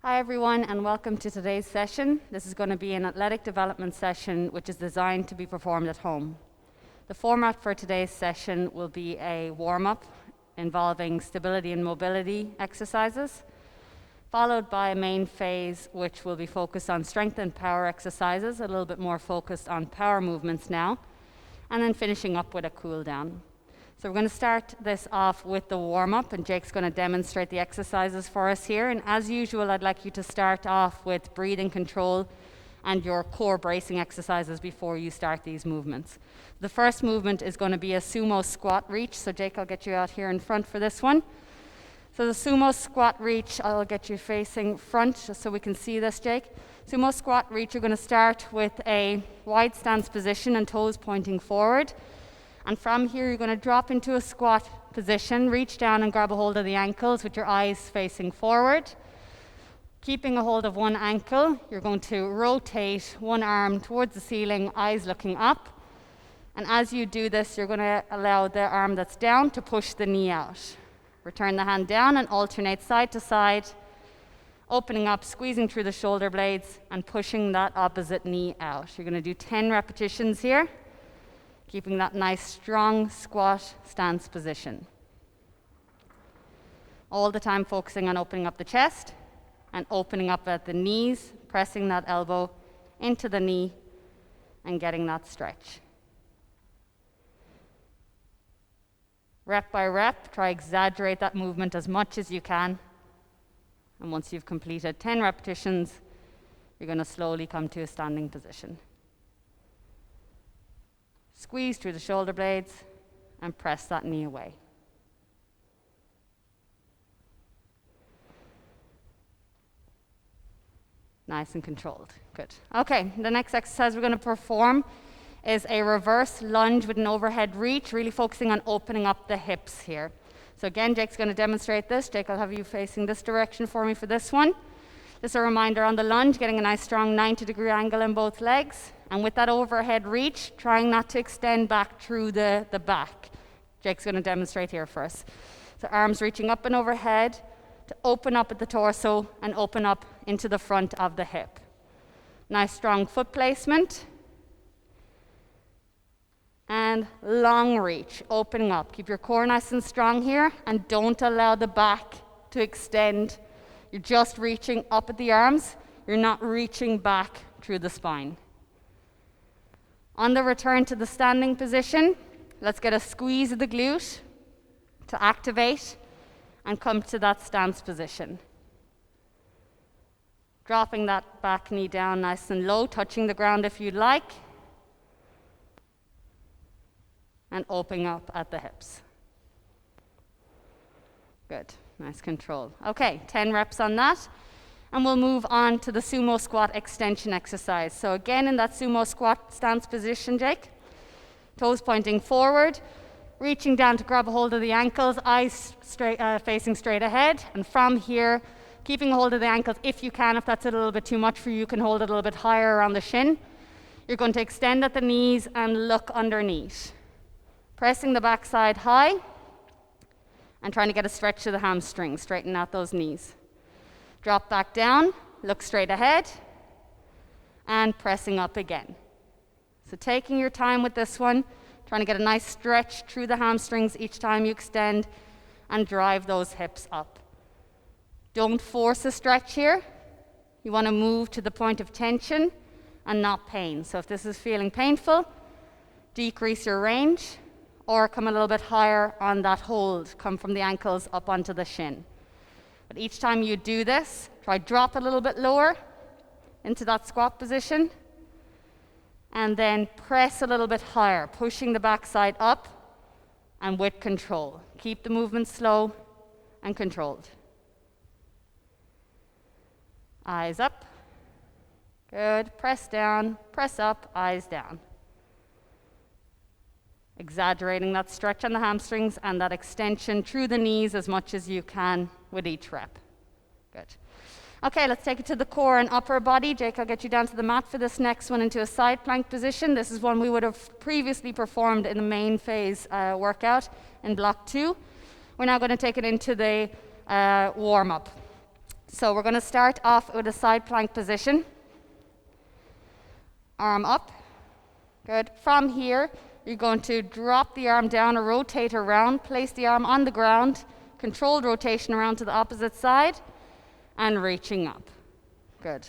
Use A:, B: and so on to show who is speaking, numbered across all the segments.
A: Hi everyone, and welcome to today's session. This is going to be an athletic development session which is designed to be performed at home. The format for today's session will be a warm-up involving stability and mobility exercises, followed by a main phase which will be focused on strength and power exercises, a little bit more focused on power movements now, and then finishing up with a cool down. So we're going to start this off with the warm-up, and Jake's going to demonstrate the exercises for us here. And as usual, I'd like you to start off with breathing control and your core bracing exercises before you start these movements. The first movement is going to be a sumo squat reach. So Jake, I'll get you out here in front for this one. So the sumo squat reach, I'll get you facing front just so we can see this, Jake. Sumo squat reach, you're going to start with a wide stance position and toes pointing forward. And from here, you're going to drop into a squat position, reach down and grab a hold of the ankles with your eyes facing forward. Keeping a hold of one ankle, you're going to rotate one arm towards the ceiling, eyes looking up. And as you do this, you're going to allow the arm that's down to push the knee out. Return the hand down and alternate side to side, opening up, squeezing through the shoulder blades, and pushing that opposite knee out. You're going to do 10 repetitions here, keeping that nice strong squat stance position. All the time focusing on opening up the chest and opening up at the knees, pressing that elbow into the knee and getting that stretch. Rep by rep, try exaggerate that movement as much as you can. And once you've completed 10 repetitions, you're going to slowly come to a standing position. Squeeze through the shoulder blades and press that knee away. Nice and controlled. Good. Okay, the next exercise we're going to perform is a reverse lunge with an overhead reach, really focusing on opening up the hips here. So again, Jake's going to demonstrate this. Jake, I'll have you facing this direction for me for this one. Just a reminder on the lunge, getting a nice strong 90-degree angle in both legs. And with that overhead reach, trying not to extend back through the back. Jake's going to demonstrate here for us. So arms reaching up and overhead to open up at the torso and open up into the front of the hip. Nice strong foot placement. And long reach, opening up. Keep your core nice and strong here, and don't allow the back to extend. You're just reaching up at the arms. You're not reaching back through the spine. On the return to the standing position, let's get a squeeze of the glute to activate and come to that stance position. Dropping that back knee down nice and low, touching the ground if you'd like, and opening up at the hips. Good, nice control. Okay, 10 reps on that. And we'll move on to the sumo squat extension exercise. So again, in that sumo squat stance position, Jake, toes pointing forward, reaching down to grab a hold of the ankles, eyes facing straight ahead. And from here, keeping a hold of the ankles if you can. If that's a little bit too much for you, you can hold it a little bit higher around the shin. You're going to extend at the knees and look underneath. Pressing the backside high and trying to get a stretch to the hamstrings, straighten out those knees. Drop back down, look straight ahead, and pressing up again. So taking your time with this one, trying to get a nice stretch through the hamstrings each time you extend and drive those hips up. Don't force a stretch here. You want to move to the point of tension and not pain. So if this is feeling painful, decrease your range or come a little bit higher on that hold. Come from the ankles up onto the shin. But each time you do this, try drop a little bit lower into that squat position, and then press a little bit higher, pushing the backside up and with control. Keep the movement slow and controlled. Eyes up. Good. Press down, press up, eyes down. Exaggerating that stretch on the hamstrings and that extension through the knees as much as you can with each rep. Good. Okay, let's take it to the core and upper body. Jake, I'll get you down to the mat for this next one into a side plank position. This is one we would have previously performed in the main phase workout in block 2. We're now going to take it into the warm-up. So we're going to start off with a side plank position. Arm up. Good. From here, you're going to drop the arm down or rotate around, place the arm on the ground, controlled rotation around to the opposite side, and reaching up. Good.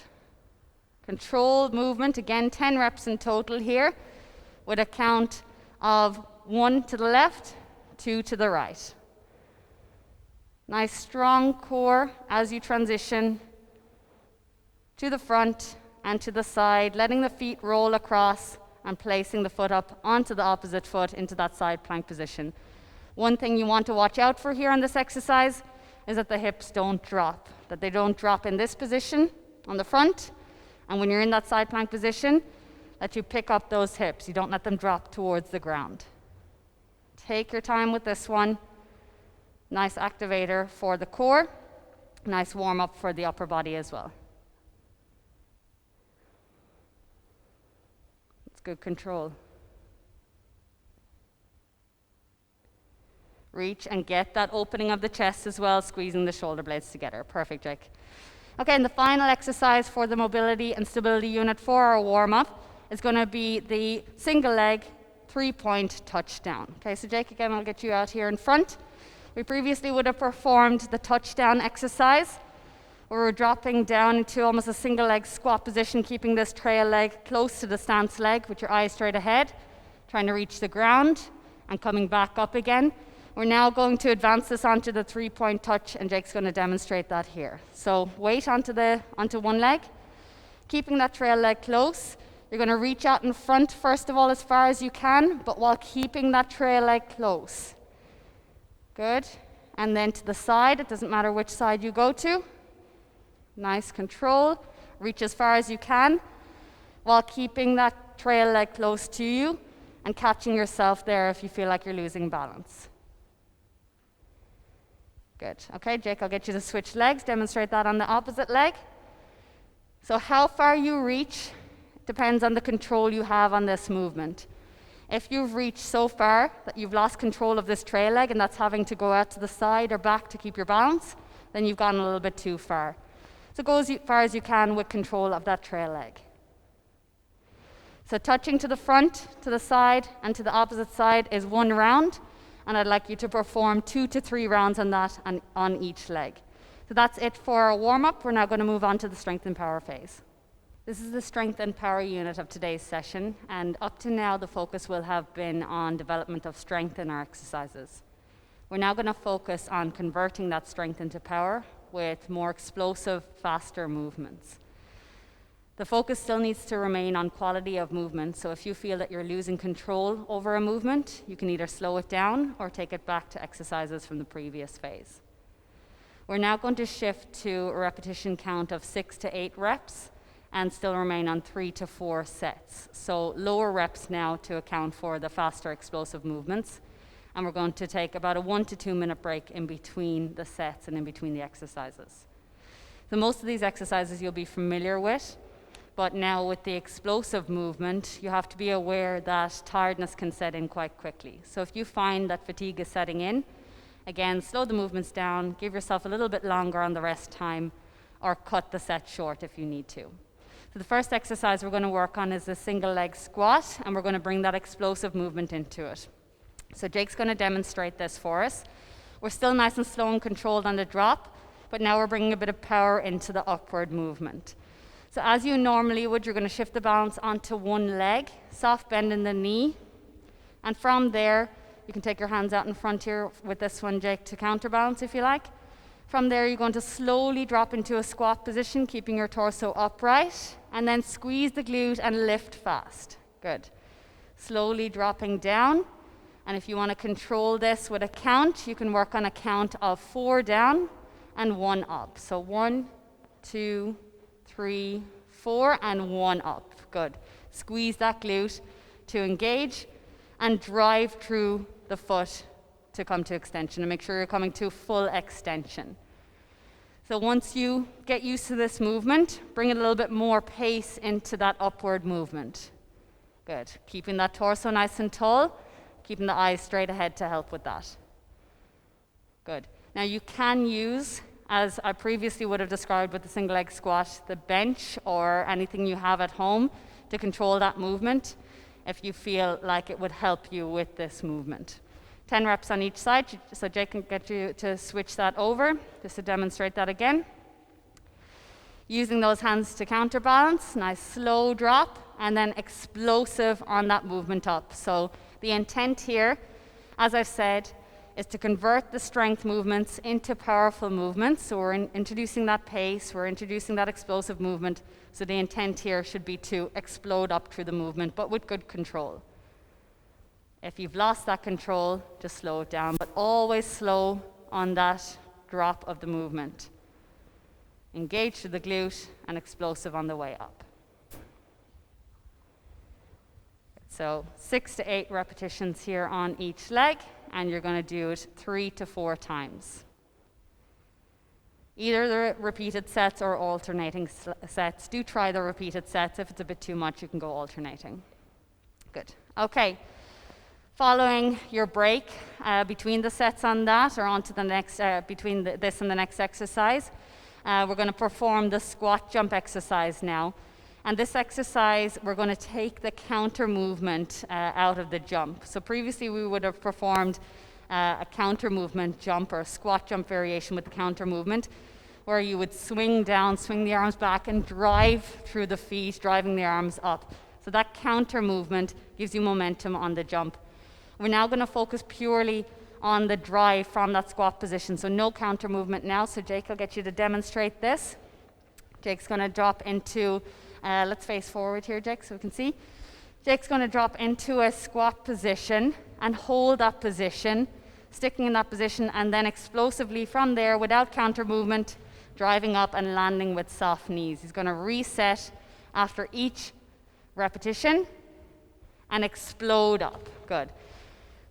A: Controlled movement, again 10 reps in total here, with a count of 1 to the left, 2 to the right. Nice strong core as you transition to the front and to the side, letting the feet roll across and placing the foot up onto the opposite foot into that side plank position. One thing you want to watch out for here on this exercise is that the hips don't drop, that they don't drop in this position on the front, and when you're in that side plank position, that you pick up those hips. You don't let them drop towards the ground. Take your time with this one. Nice activator for the core. Nice warm up for the upper body as well. It's good control. Reach and get that opening of the chest as well, squeezing the shoulder blades together. Perfect, Jake. Okay, and the final exercise for the mobility and stability unit for our warm-up is going to be the single leg 3-point touchdown. Okay, so Jake, again, I'll get you out here in front. We previously would have performed the touchdown exercise, where we're dropping down into almost a single leg squat position, keeping this trail leg close to the stance leg with your eyes straight ahead, trying to reach the ground and coming back up again. We're now going to advance this onto the 3-point touch, and Jake's going to demonstrate that here. So weight onto one leg, keeping that trail leg close. You're going to reach out in front first of all as far as you can, but while keeping that trail leg close. Good. And then to the side, it doesn't matter which side you go to. Nice control. Reach as far as you can while keeping that trail leg close to you and catching yourself there if you feel like you're losing balance. Good. Okay, Jake, I'll get you to switch legs, demonstrate that on the opposite leg. So how far you reach depends on the control you have on this movement. If you've reached so far that you've lost control of this trail leg and that's having to go out to the side or back to keep your balance, then you've gone a little bit too far. So go as far as you can with control of that trail leg. So touching to the front, to the side, and to the opposite side is 1 round, and I'd like you to perform 2 to 3 rounds on that and on each leg. So that's it for our warm-up. We're now going to move on to the strength and power phase. This is the strength and power unit of today's session, and up to now the focus will have been on development of strength in our exercises. We're now going to focus on converting that strength into power with more explosive, faster movements. The focus still needs to remain on quality of movement, so if you feel that you're losing control over a movement, you can either slow it down or take it back to exercises from the previous phase. We're now going to shift to a repetition count of 6 to 8 reps, and still remain on 3 to 4 sets. So lower reps now to account for the faster explosive movements. And we're going to take about a 1 to 2 minute break in between the sets and in between the exercises. So most of these exercises you'll be familiar with, but now with the explosive movement, you have to be aware that tiredness can set in quite quickly. So if you find that fatigue is setting in, again, slow the movements down, give yourself a little bit longer on the rest time, or cut the set short if you need to. So the first exercise we're going to work on is a single leg squat, and we're going to bring that explosive movement into it. So Jake's going to demonstrate this for us. We're still nice and slow and controlled on the drop, but now we're bringing a bit of power into the upward movement. So as you normally would, you're going to shift the balance onto one leg, soft bend in the knee, and from there, you can take your hands out in front here with this one, Jake, to counterbalance if you like. From there, you're going to slowly drop into a squat position, keeping your torso upright, and then squeeze the glute and lift fast. Good. Slowly dropping down, and if you want to control this with a count, you can work on a count of 4 down and 1 up. So 1, 2, 3, 4, and 1 up. Good. Squeeze that glute to engage and drive through the foot to come to extension, and make sure you're coming to full extension. So once you get used to this movement, bring a little bit more pace into that upward movement. Good. Keeping that torso nice and tall, keeping the eyes straight ahead to help with that. Good. Now you can use as I previously would have described with the single leg squat, the bench or anything you have at home to control that movement if you feel like it would help you with this movement. 10 reps on each side, so Jake can get you to switch that over, just to demonstrate that again. Using those hands to counterbalance, nice slow drop, and then explosive on that movement up. So the intent here, as I've said, is to convert the strength movements into powerful movements. So we're introducing that pace, we're introducing that explosive movement. So the intent here should be to explode up through the movement, but with good control. If you've lost that control, just slow it down, but always slow on that drop of the movement. Engage through the glute and explosive on the way up. So 6 to 8 repetitions here on each leg, and you're going to do it 3 to 4 times. Either the repeated sets or alternating sets. Do try the repeated sets. If it's a bit too much, you can go alternating. Good. Okay. Following your break between the sets on that, or onto the next, between this and the next exercise, we're going to perform the squat jump exercise now. And this exercise, we're going to take the counter movement out of the jump. So previously we would have performed a counter movement jump or a squat jump variation with the counter movement, where you would swing down, swing the arms back, and drive through the feet, driving the arms up. So that counter movement gives you momentum on the jump. We're now going to focus purely on the drive from that squat position. So no counter movement now. So Jake will get you to demonstrate this. Jake's going to drop into, let's face forward here, Jake, so we can see. Jake's going to drop into a squat position and hold that position, sticking in that position, and then explosively from there, without counter movement, driving up and landing with soft knees. He's going to reset after each repetition and explode up. Good.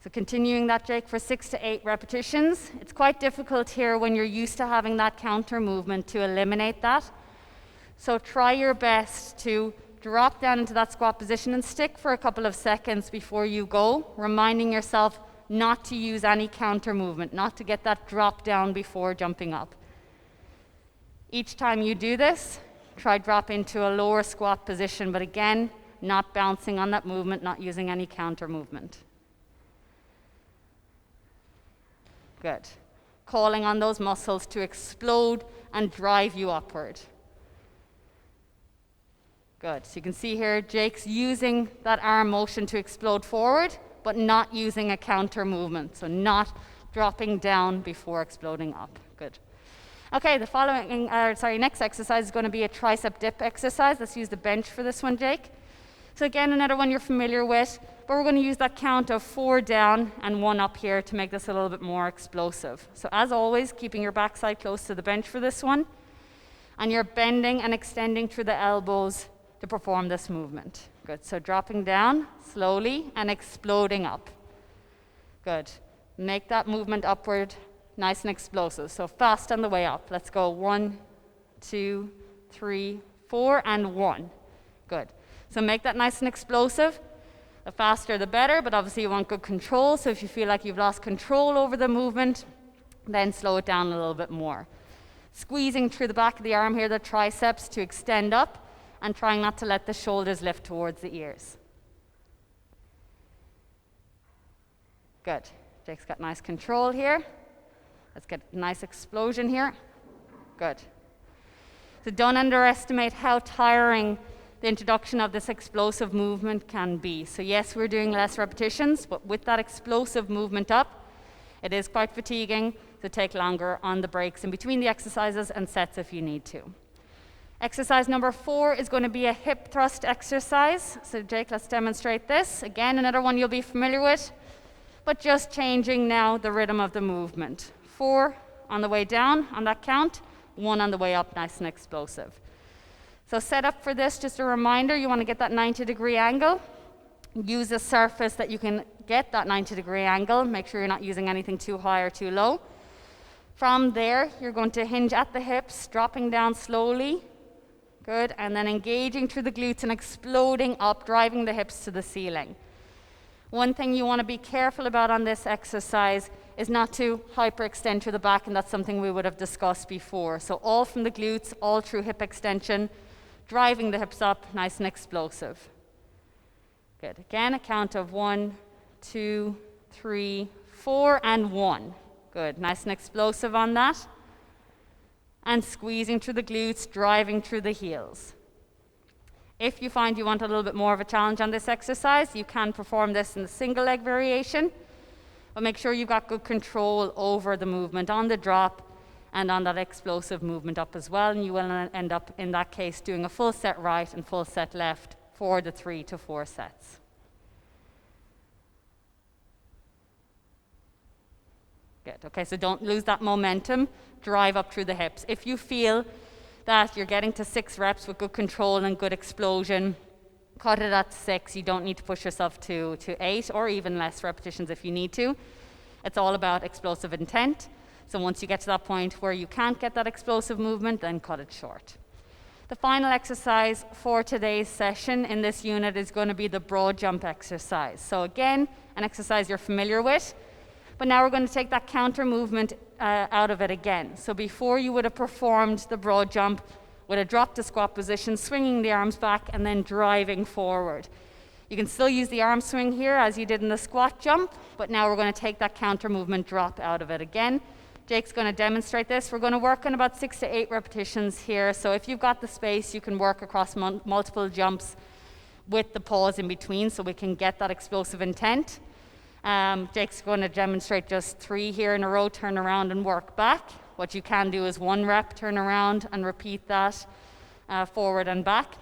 A: So continuing that, Jake, for 6 to 8 repetitions. It's quite difficult here when you're used to having that counter movement to eliminate that. So try your best to drop down into that squat position and stick for a couple of seconds before you go, reminding yourself not to use any counter movement, not to get that drop down before jumping up. Each time you do this, try drop into a lower squat position, but again, not bouncing on that movement, not using any counter movement. Good. Calling on those muscles to explode and drive you upward. Good. So you can see here, Jake's using that arm motion to explode forward, but not using a counter movement. So not dropping down before exploding up. Good. Okay, the following, next exercise is going to be a tricep dip exercise. Let's use the bench for this one, Jake. So again, another one you're familiar with, but we're going to use that count of 4 down and 1 up here to make this a little bit more explosive. So as always, keeping your backside close to the bench for this one, and you're bending and extending through the elbows to perform this movement. Good. So dropping down slowly and exploding up. Good. Make that movement upward nice and explosive. So fast on the way up. Let's go 1, 2, 3, 4, and 1. Good. So make that nice and explosive. The faster the better, but obviously you want good control. So if you feel like you've lost control over the movement, then slow it down a little bit more. Squeezing through the back of the arm here, the triceps to extend up, and trying not to let the shoulders lift towards the ears. Good. Jake's got nice control here. Let's get a nice explosion here. Good. So don't underestimate how tiring the introduction of this explosive movement can be. So yes, we're doing less repetitions, but with that explosive movement up, it is quite fatiguing, so take longer on the breaks in between the exercises and sets if you need to. Exercise number 4 is going to be a hip thrust exercise. So Jake, let's demonstrate this. Again, another one you'll be familiar with, but just changing now the rhythm of the movement. 4 on the way down on that count, 1 on the way up, nice and explosive. So set up for this, just a reminder, you want to get that 90-degree angle. Use a surface that you can get that 90-degree angle. Make sure you're not using anything too high or too low. From there, you're going to hinge at the hips, dropping down slowly. Good, and then engaging through the glutes and exploding up, driving the hips to the ceiling. One thing you want to be careful about on this exercise is not to hyperextend through the back, and that's something we would have discussed before. So all from the glutes, all through hip extension, driving the hips up, nice and explosive. Good. Again, a count of 1, 2, 3, 4, and 1. Good. Nice and explosive on that. And squeezing through the glutes, driving through the heels. If you find you want a little bit more of a challenge on this exercise, you can perform this in the single leg variation, but make sure you've got good control over the movement on the drop and on that explosive movement up as well, and you will end up, in that case, doing a full set right and full set left for the 3 to 4 sets. Good. Okay, so don't lose that momentum. Drive up through the hips. If you feel that you're getting to 6 reps with good control and good explosion, cut it at 6. You don't need to push yourself to 8 or even less repetitions if you need to. It's all about explosive intent. So once you get to that point where you can't get that explosive movement, then cut it short. The final exercise for today's session in this unit is going to be the broad jump exercise. So again, an exercise you're familiar with, but now we're going to take that counter movement out of it again. So before you would have performed the broad jump with a drop to squat position, swinging the arms back and then driving forward. You can still use the arm swing here as you did in the squat jump, but now we're going to take that counter movement drop out of it again. Jake's going to demonstrate this. We're going to work on about 6 to 8 repetitions here. So if you've got the space, you can work across multiple jumps with the pause in between so we can get that explosive intent. Jake's going to demonstrate just 3 here in a row, turn around and work back. What you can do is 1 rep, turn around and repeat that forward and back,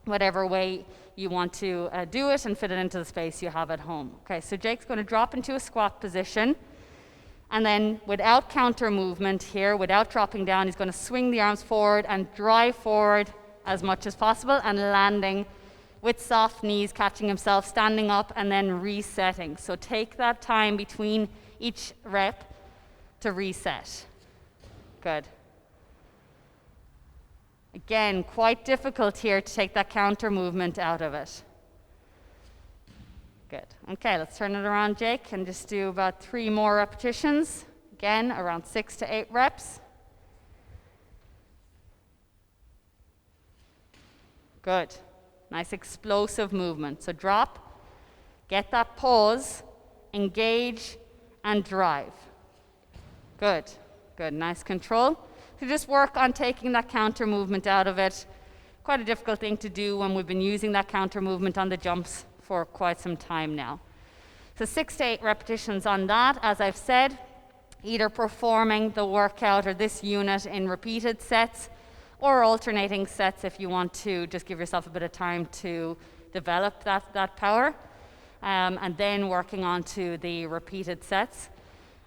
A: whatever way you want to do it and fit it into the space you have at home. Okay, so Jake's going to drop into a squat position, and then without counter movement here, without dropping down, he's going to swing the arms forward and drive forward as much as possible and landing with soft knees, catching himself, standing up and then resetting. So take that time between each rep to reset. Good. Again, quite difficult here to take that counter movement out of it. Good. Okay, let's turn it around, Jake, and just do about 3 more repetitions. Again, around 6 to 8 reps. Good. Nice explosive movement. So drop, get that pause, engage, and drive. Good. Good. Nice control. So just work on taking that counter movement out of it. Quite a difficult thing to do when we've been using that counter movement on the jumps for quite some time now. So 6 to 8 repetitions on that, as I've said, either performing the workout or this unit in repeated sets or alternating sets if you want to just give yourself a bit of time to develop that power, and then working on to the repeated sets.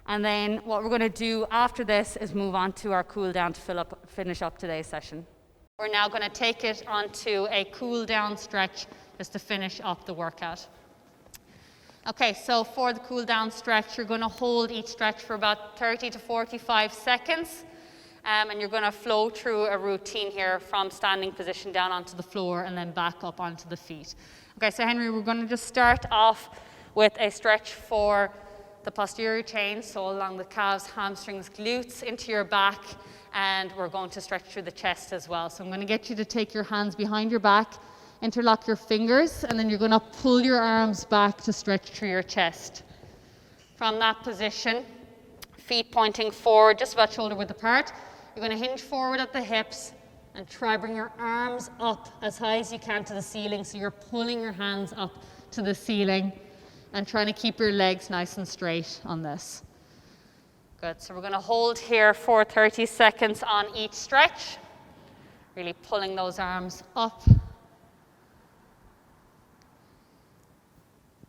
A: And then what we're going to do after this is move on to our cool down to finish up today's session. We're now going to take it onto a cool down stretch just to finish up the workout. Okay, so for the cool down stretch, you're going to hold each stretch for about 30 to 45 seconds. And you're going to flow through a routine here from standing position down onto the floor and then back up onto the feet. Okay, so Henry, we're going to just start off with a stretch for the posterior chain, so along the calves, hamstrings, glutes, into your back, and we're going to stretch through the chest as well. So I'm going to get you to take your hands behind your back, interlock your fingers, and then you're going to pull your arms back to stretch through your chest. From that position, feet pointing forward, just about shoulder width apart, you're going to hinge forward at the hips and try bring your arms up as high as you can to the ceiling. So you're pulling your hands up to the ceiling and trying to keep your legs nice and straight on this. Good. So we're going to hold here for 30 seconds on each stretch. Really pulling those arms up.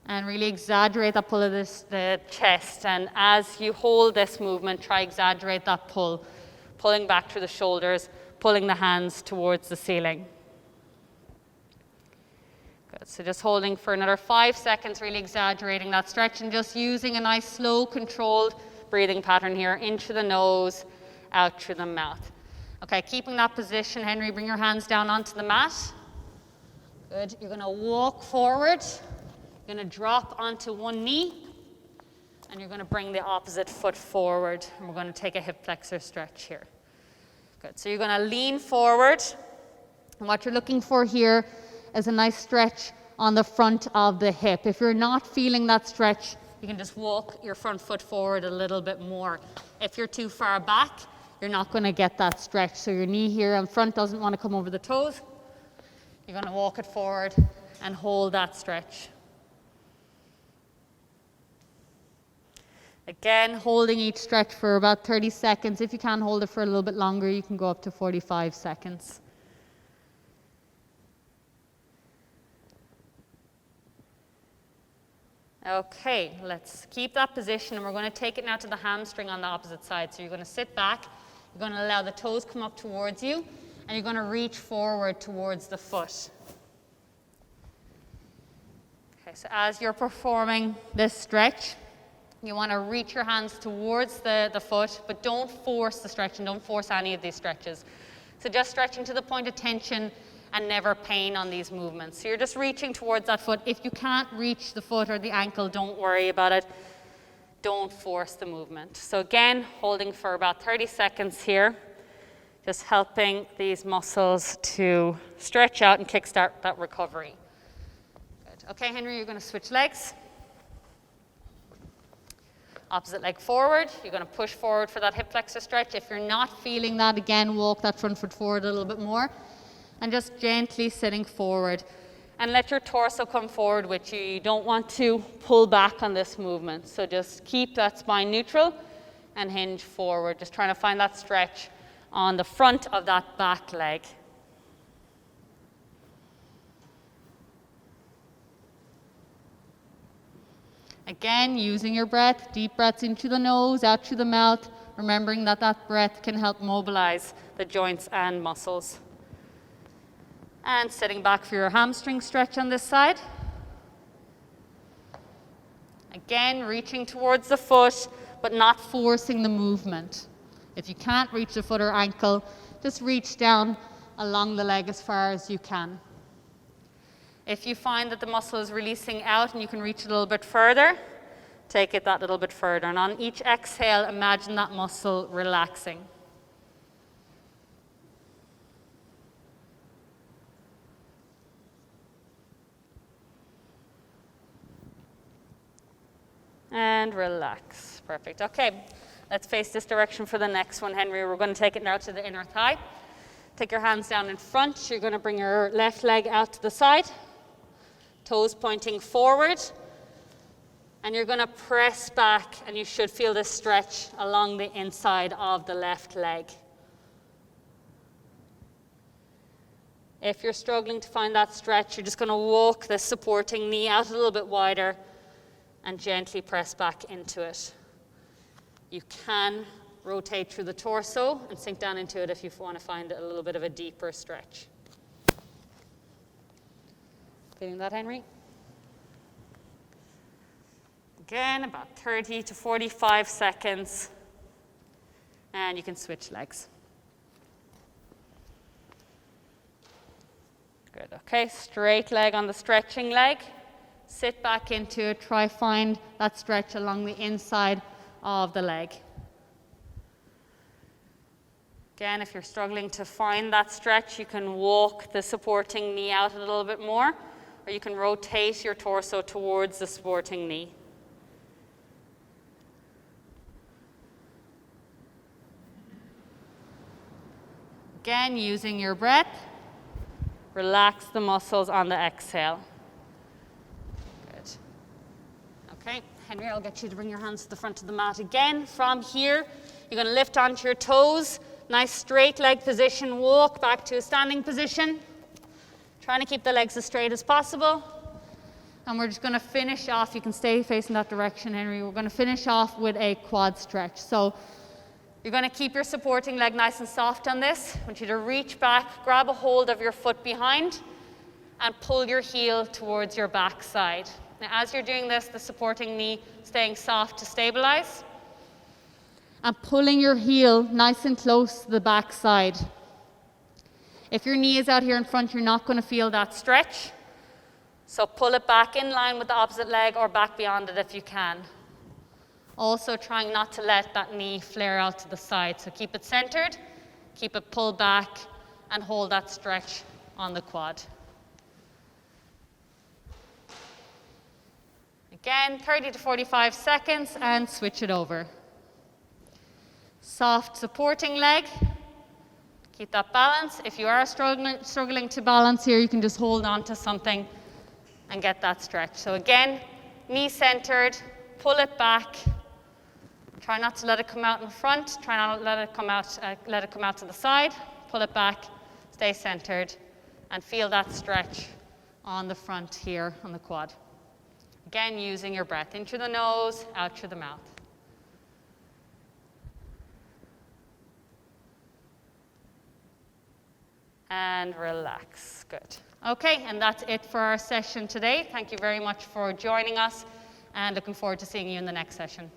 A: And really exaggerate that pull of the chest. And as you hold this movement, try exaggerate that pull. Pulling back through the shoulders, pulling the hands towards the ceiling. Good. So just holding for another 5 seconds, really exaggerating that stretch and just using a nice slow, controlled breathing pattern here, in through the nose, out through the mouth. Okay, keeping that position, Henry, bring your hands down onto the mat. Good. You're going to walk forward. You're going to drop onto one knee. And you're going to bring the opposite foot forward, and we're going to take a hip flexor stretch here. Good. So you're going to lean forward, and what you're looking for here is a nice stretch on the front of the hip. If you're not feeling that stretch, you can just walk your front foot forward a little bit more. If you're too far back, you're not going to get that stretch. So your knee here in front doesn't want to come over the toes. You're going to walk it forward and hold that stretch. Again, holding each stretch for about 30 seconds. If you can hold it for a little bit longer, you can go up to 45 seconds. Okay, let's keep that position, and we're going to take it now to the hamstring on the opposite side. So you're going to sit back, you're going to allow the toes come up towards you, and you're going to reach forward towards the foot. Okay, so as you're performing this stretch, you want to reach your hands towards the foot, but don't force the stretch, and don't force any of these stretches. So just stretching to the point of tension and never pain on these movements. So you're just reaching towards that foot. If you can't reach the foot or the ankle, don't worry about it. Don't force the movement. So again, holding for about 30 seconds here, just helping these muscles to stretch out and kickstart that recovery. Good. Okay, Henry, you're going to switch legs. Opposite leg forward. You're going to push forward for that hip flexor stretch. If you're not feeling that, again, walk that front foot forward a little bit more. And just gently sitting forward. And let your torso come forward with you. You don't want to pull back on this movement. So just keep that spine neutral and hinge forward. Just trying to find that stretch on the front of that back leg. Again, using your breath, deep breaths into the nose, out through the mouth, remembering that that breath can help mobilize the joints and muscles. And sitting back for your hamstring stretch on this side. Again, reaching towards the foot, but not forcing the movement. If you can't reach the foot or ankle, just reach down along the leg as far as you can. If you find that the muscle is releasing out and you can reach a little bit further, take it that little bit further. And on each exhale, imagine that muscle relaxing. And relax. Perfect. Okay, let's face this direction for the next one, Henry. We're going to take it now to the inner thigh. Take your hands down in front. You're going to bring your left leg out to the side. Toes pointing forward. And you're going to press back, and you should feel this stretch along the inside of the left leg. If you're struggling to find that stretch, you're just going to walk the supporting knee out a little bit wider and gently press back into it. You can rotate through the torso and sink down into it if you want to find a little bit of a deeper stretch. Feeling that, Henry? Again, about 30 to 45 seconds. And you can switch legs. Good, okay, straight leg on the stretching leg. Sit back into it, try find that stretch along the inside of the leg. Again, if you're struggling to find that stretch, you can walk the supporting knee out a little bit more, or you can rotate your torso towards the supporting knee. Again, using your breath, relax the muscles on the exhale. Good. Okay, Henry, I'll get you to bring your hands to the front of the mat again. From here, you're going to lift onto your toes. Nice straight leg position. Walk back to a standing position. Trying to keep the legs as straight as possible. And we're just going to finish off. You can stay facing that direction, Henry. We're going to finish off with a quad stretch. So you're going to keep your supporting leg nice and soft on this. I want you to reach back, grab a hold of your foot behind, and pull your heel towards your back side. Now, as you're doing this, the supporting knee staying soft to stabilize. And pulling your heel nice and close to the back side. If your knee is out here in front, you're not going to feel that stretch. So pull it back in line with the opposite leg or back beyond it if you can. Also trying not to let that knee flare out to the side. So keep it centered, keep it pulled back, and hold that stretch on the quad. Again, 30 to 45 seconds, and switch it over. Soft supporting leg. Keep that balance. If you are struggling to balance here, you can just hold on to something and get that stretch. So again, knee centered, pull it back. Try not to let it come out in front. Try not to let it come out to the side. Pull it back, stay centered, and feel that stretch on the front here on the quad. Again, using your breath in through the nose, out through the mouth. And relax. Good. Okay, and that's it for our session today. Thank you very much for joining us, and looking forward to seeing you in the next session.